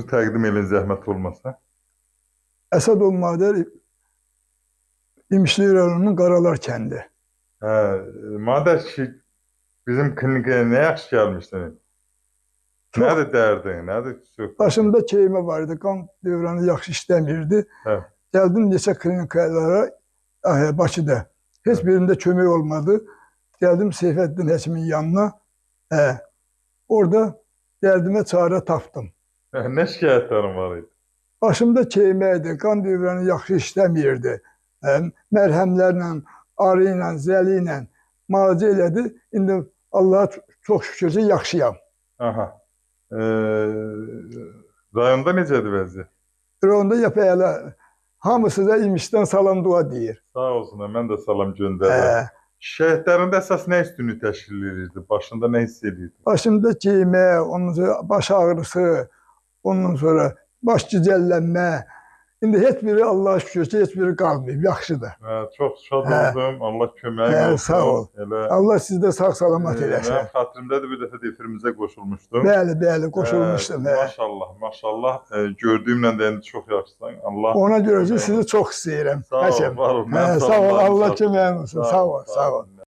Təqdim edin zəhmət olmasa. Əsədov Madər İmişli rayonunun Qaralar kəndi. Hə, madər ki, bizim klinikaya nə yaxşı gəlmişdin? Nədir dərdin, nədir söhbətin? Başımda keymə var idi, qan dövranı yaxşı işləmirdi. Hə. Gəldim neçə klinikalara Bakıda. Heç birində kömək olmadı. Gəldim Seyfəddin həkimin yanına. Orada dərdimə çarə tapdım. Nə şikayətlərin var idi? Başımda keymə idi, qan dövranı yaxşı işləmirdi. Mərhəmlərlə, arı ilə, zəli ilə müalicə elədi. İndi Allah'a çox şükür ki, yaxşıyam. Aha. Rayonda necədir vəziyyət? Rayonda yapayla. Hamısı da İmişdən salam dua deyir. Sağ olsun, mən də salam göndərirəm. Şikayətlərində əsas nə üstünlüyü təşkil edirdi? Başında nə hiss edirdi? Başımda keymə, ondan sonra baş ağrısı, ondan sonra baş gicəllənmə. İndi heç biri Allah'a şükür ki, heç biri qalmayıb, yaxşıdır. Çox şad oldum, Allah köməyin olsun. Sağ ol. Allah sizdə sağ-salamat eləsin. Mənim xatirimdədir, bir dəfə də efirimizə qoşulmuşdum. Bəli, qoşulmuşdum. Maşallah, gördüyümlə də indi çox yaxşısan. Ona görə ki, sizi çox istəyirəm. Sağ ol, var ol. Sağ ol, Allah köməyin olsun. Sağ ol.